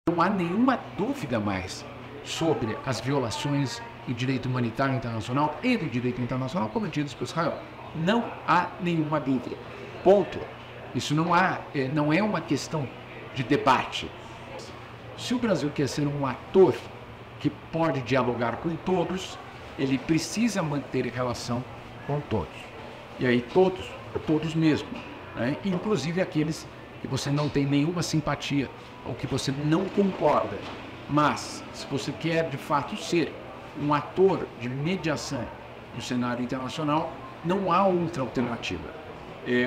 Não há nenhuma dúvida mais sobre as violações do direito humanitário internacional e do direito internacional cometidos por Israel. Não há nenhuma dúvida. Ponto. Isso não é uma questão de debate. Se o Brasil quer ser um ator que pode dialogar com todos, ele precisa manter relação com todos. E aí todos mesmo, né? Inclusive aqueles que você não tem nenhuma simpatia ou que você não concorda. Mas, se você quer de fato ser um ator de mediação no cenário internacional, não há outra alternativa.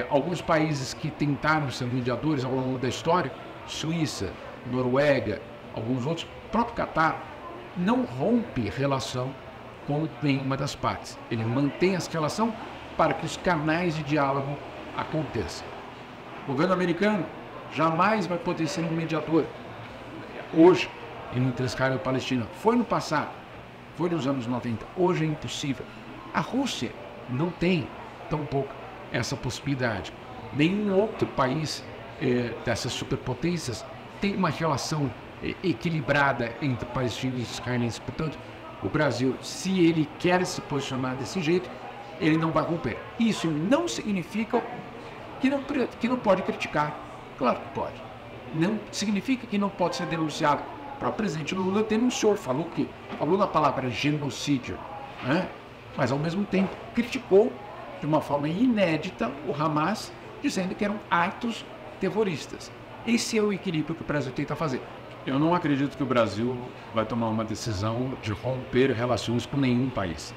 Alguns países que tentaram ser mediadores ao longo da história, Suíça, Noruega, alguns outros, o próprio Catar, não rompe relação com nenhuma das partes. Ele mantém essa relação para que os canais de diálogo aconteçam. O governo americano jamais vai poder ser um mediador hoje entre Israel e Palestina. Foi no passado, foi nos anos 90, hoje é impossível. A Rússia não tem tampouco essa possibilidade. Nenhum outro país dessas superpotências tem uma relação equilibrada entre palestinos e israelenses. Portanto, o Brasil, se ele quer se posicionar desse jeito, ele não vai romper. Isso não significa que não pode criticar. Claro que pode. Não significa que não pode ser denunciado. O próprio presidente Lula denunciou, falou na palavra genocídio, né? Mas ao mesmo tempo criticou de uma forma inédita o Hamas, dizendo que eram atos terroristas. Esse é o equilíbrio que o Brasil tenta fazer. Eu não acredito que o Brasil vai tomar uma decisão de romper relações com nenhum país.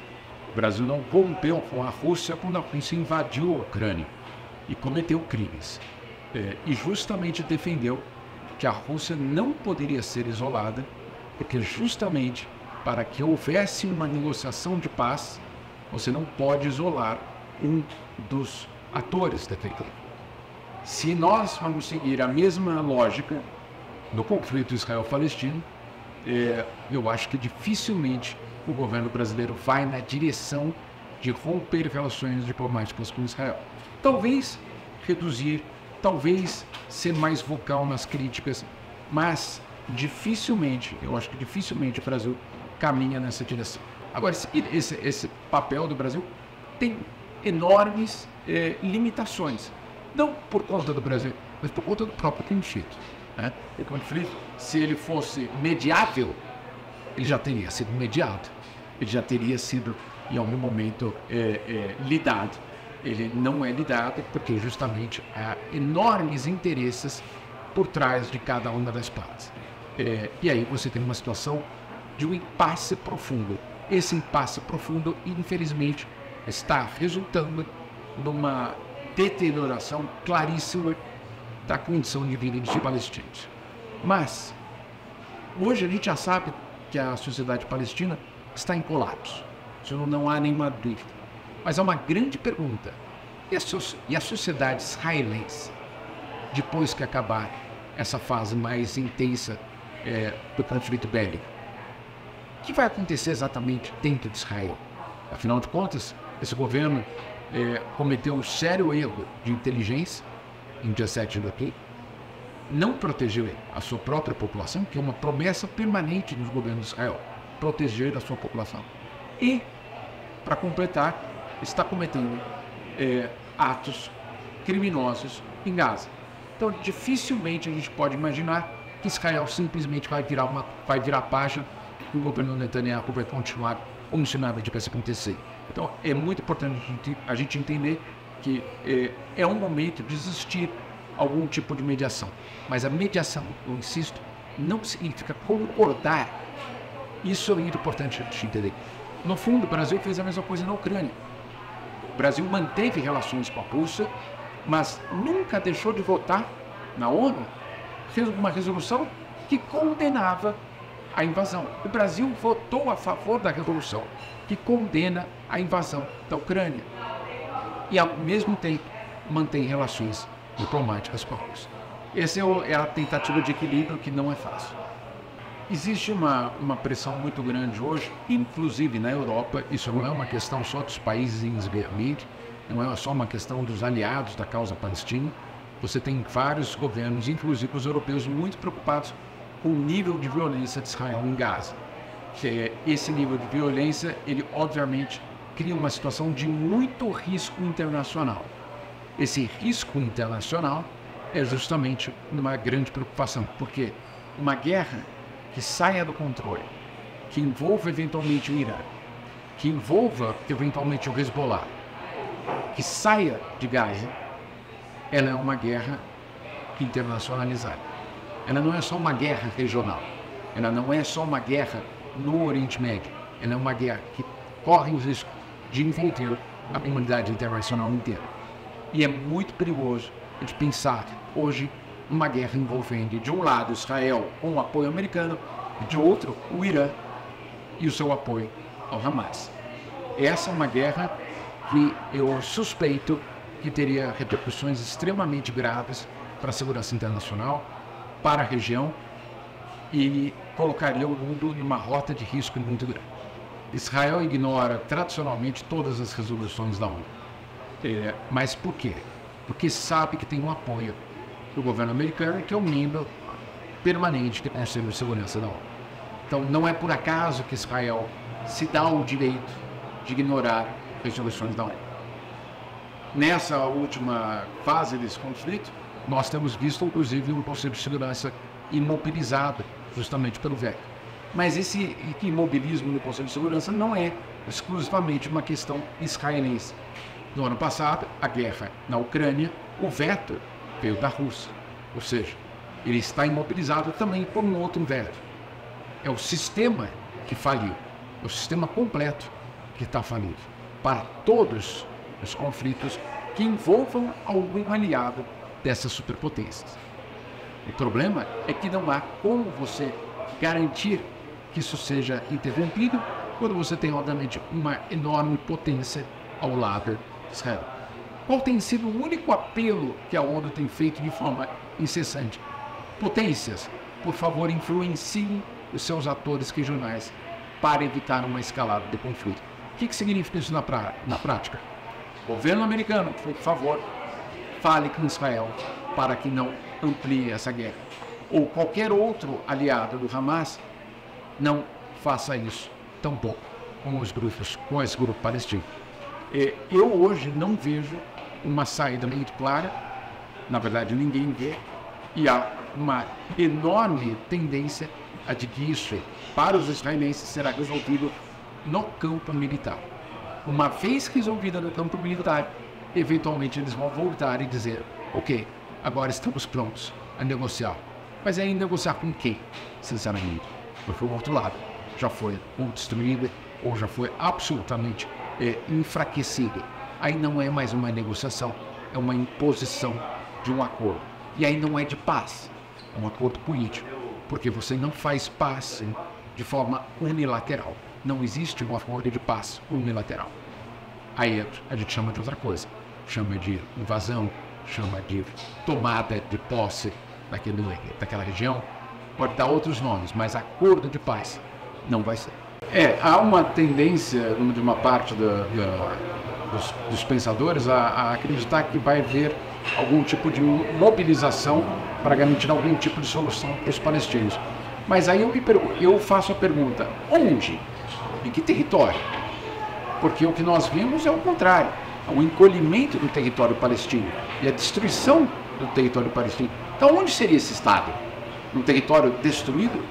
O Brasil não rompeu com a Rússia quando a Rússia invadiu a Ucrânia e cometeu crimes. E justamente defendeu que a Rússia não poderia ser isolada, porque justamente para que houvesse uma negociação de paz, você não pode isolar um dos atores da conflito. Se nós vamos seguir a mesma lógica no conflito Israel-Palestino, eu acho que dificilmente o governo brasileiro vai na direção de romper relações diplomáticas com Israel. Talvez reduzir, talvez ser mais vocal nas críticas, mas dificilmente, eu acho que dificilmente o Brasil caminha nessa direção. Agora, esse papel do Brasil tem enormes limitações, não por conta do Brasil, mas por conta do próprio conflito, né? O conflito, se ele fosse mediável, ele já teria sido mediado, ele já teria sido em algum momento lidado. Ele não é lidado porque justamente há enormes interesses por trás de cada uma das partes. E aí você tem uma situação de um impasse profundo. Esse impasse profundo, infelizmente, está resultando numa deterioração claríssima da condição de vida dos palestinos. Mas, hoje a gente já sabe que a sociedade palestina está em colapso. Isso não há nenhuma dúvida. Mas há uma grande pergunta. E a sociedade israelense, depois que acabar essa fase mais intensa do conflito bélico, o que vai acontecer exatamente dentro de Israel? Afinal de contas, esse governo cometeu um sério erro de inteligência em dia 7 de outubro, não protegeu a sua própria população, que é uma promessa permanente dos governos de Israel, proteger a sua população. E, para completar, está cometendo atos criminosos em Gaza. Então, dificilmente a gente pode imaginar que Israel simplesmente vai virar página e o governo Netanyahu vai continuar como se nada tivesse acontecer. Então, é muito importante a gente entender que é um momento de existir algum tipo de mediação. Mas a mediação, eu insisto, não significa concordar. Isso é muito importante a gente entender. No fundo, o Brasil fez a mesma coisa na Ucrânia. O Brasil manteve relações com a Rússia, mas nunca deixou de votar na ONU, fez uma resolução que condenava a invasão. O Brasil votou a favor da resolução que condena a invasão da Ucrânia e, ao mesmo tempo, mantém relações diplomáticas com a Rússia. Essa é a tentativa de equilíbrio que não é fácil. Existe uma pressão muito grande hoje, inclusive na Europa. Isso não é uma questão só dos países em desenvolvimento, não é só uma questão dos aliados da causa palestina. Você tem vários governos, inclusive os europeus, muito preocupados o nível de violência de Israel em Gaza. Esse nível de violência, ele obviamente cria uma situação de muito risco internacional. Esse risco internacional é justamente uma grande preocupação, porque uma guerra que saia do controle, que envolva eventualmente o Irã, que envolva eventualmente o Hezbollah, que saia de Gaza, ela é uma guerra internacionalizada. Ela não é só uma guerra regional, ela não é só uma guerra no Oriente Médio, ela é uma guerra que corre o risco de envolver a comunidade internacional inteira. E é muito perigoso a gente pensar hoje uma guerra envolvendo, de um lado, Israel com o apoio americano, e de outro, o Irã e o seu apoio ao Hamas. Essa é uma guerra que eu suspeito que teria repercussões extremamente graves para a segurança internacional, para a região, e colocaria o mundo em uma rota de risco muito grande. Israel ignora tradicionalmente todas as resoluções da ONU. Mas por quê? Porque sabe que tem um apoio do governo americano, que é um membro permanente do Conselho de Segurança da ONU. Então não é por acaso que Israel se dá o direito de ignorar resoluções da ONU. Nessa última fase desse conflito, nós temos visto, inclusive, um Conselho de Segurança imobilizado, justamente pelo veto. Mas esse imobilismo no Conselho de Segurança não é exclusivamente uma questão israelense. No ano passado, a guerra na Ucrânia, o veto veio da Rússia. Ou seja, ele está imobilizado também por um outro veto. É o sistema que faliu, é o sistema completo que está falido, para todos os conflitos que envolvam algum aliado dessas superpotências. O problema é que não há como você garantir que isso seja interrompido quando você tem, obviamente, uma enorme potência ao lado de Israel. Qual tem sido o único apelo que a ONU tem feito de forma incessante? Potências, por favor, influenciem os seus atores regionais para evitar uma escalada de conflito. O que significa isso na prática? O governo americano, por favor, fale com Israel para que não amplie essa guerra. Ou qualquer outro aliado do Hamas não faça isso tampouco com esse grupo palestino. Eu hoje não vejo uma saída muito clara, na verdade ninguém vê, e há uma enorme tendência a de que isso, para os israelenses, será resolvido no campo militar. Uma vez resolvida no campo militar, eventualmente eles vão voltar e dizer, ok, agora estamos prontos a negociar. Mas aí negociar com quem, sinceramente? Porque o outro lado já foi ou destruído ou já foi absolutamente enfraquecido. Aí não é mais uma negociação, é uma imposição de um acordo. E aí não é de paz, é um acordo político, porque você não faz paz de forma unilateral. Não existe um acordo de paz unilateral. Aí a gente chama de outra coisa, chama de invasão, chama de tomada de posse daquela região, pode dar outros nomes, mas acordo de paz não vai ser. Há uma tendência de uma parte dos pensadores a acreditar que vai haver algum tipo de mobilização para garantir algum tipo de solução para os palestinos. Mas aí eu faço a pergunta, onde? Em que território? Porque o que nós vimos é o contrário, o encolhimento do território palestino e a destruição do território palestino. Então onde seria esse Estado? Num território destruído?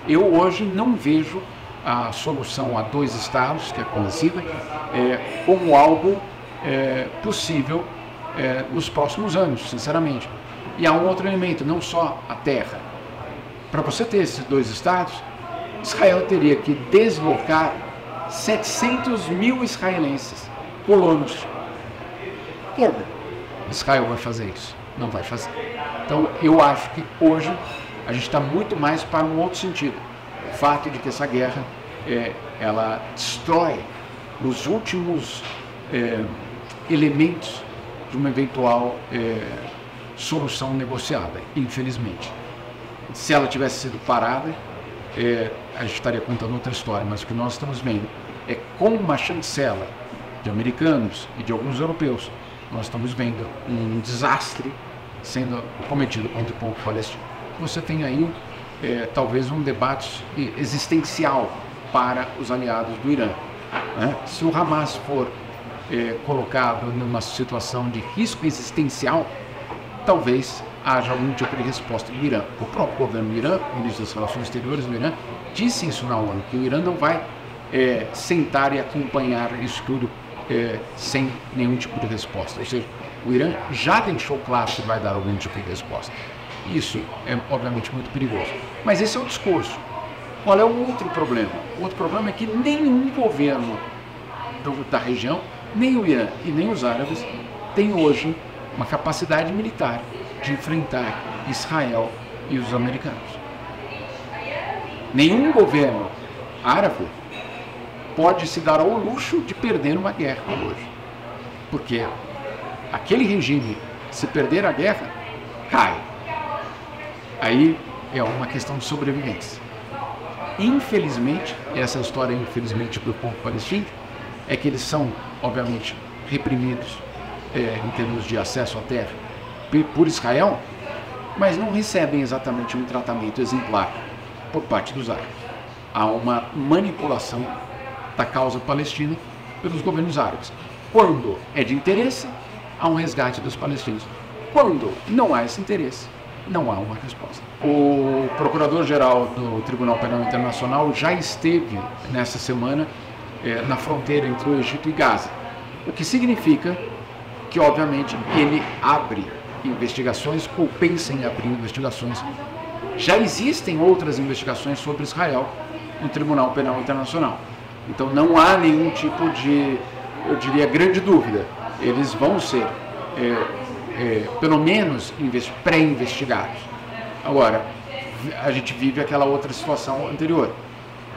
Eu hoje não vejo a solução a dois Estados, que é conhecida, como algo possível nos próximos anos, sinceramente. E há um outro elemento, não só a terra. Para você ter esses dois Estados, Israel teria que deslocar 700 mil israelenses, colonos. Como Israel vai fazer isso? Não vai fazer. Então, eu acho que hoje a gente está muito mais para um outro sentido. O fato de que essa guerra, ela destrói os últimos elementos de uma eventual solução negociada, infelizmente. Se ela tivesse sido parada, a gente estaria contando outra história, mas o que nós estamos vendo é com uma chancela de americanos e de alguns europeus, nós estamos vendo um desastre sendo cometido contra o povo palestino. Você tem aí talvez um debate existencial para os aliados do Irã. Né? Se o Hamas for colocado numa situação de risco existencial, talvez haja algum tipo de resposta do Irã. O próprio governo do Irã, o ministro das Relações Exteriores do Irã, disse isso na ONU, que o Irã não vai sentar e acompanhar isso tudo sem nenhum tipo de resposta. Ou seja, o Irã já deixou claro que vai dar algum tipo de resposta. Isso é, obviamente, muito perigoso. Mas esse é o discurso. Qual é o outro problema? O outro problema é que nenhum governo da região, nem o Irã e nem os árabes, tem hoje uma capacidade militar de enfrentar Israel e os americanos. Nenhum governo árabe pode se dar ao luxo de perder uma guerra hoje. Porque aquele regime, se perder a guerra, cai. Aí é uma questão de sobrevivência. Infelizmente, essa história, infelizmente, do povo palestino, é que eles são, obviamente, reprimidos em termos de acesso à terra por Israel, mas não recebem exatamente um tratamento exemplar por parte dos árabes. Há uma manipulação da causa palestina pelos governos árabes. Quando é de interesse, há um resgate dos palestinos. Quando não há esse interesse, não há uma resposta. O Procurador-Geral do Tribunal Penal Internacional já esteve nessa semana na fronteira entre o Egito e Gaza, o que significa que, obviamente, ele abre investigações ou pensa em abrir investigações. Já existem outras investigações sobre Israel no Tribunal Penal Internacional. Então não há nenhum tipo de, eu diria, grande dúvida. Eles vão ser, pelo menos, pré-investigados. Agora, a gente vive aquela outra situação anterior.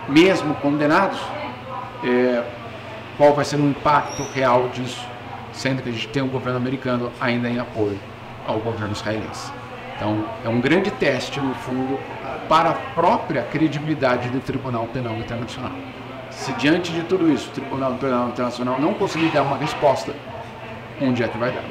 Mesmo condenados, qual vai ser o impacto real disso, sendo que a gente tem um governo americano ainda em apoio ao governo israelense. Então, é um grande teste, no fundo, para a própria credibilidade do Tribunal Penal Internacional. Se diante de tudo isso o Tribunal Penal Internacional não conseguir dar uma resposta, onde é que vai dar?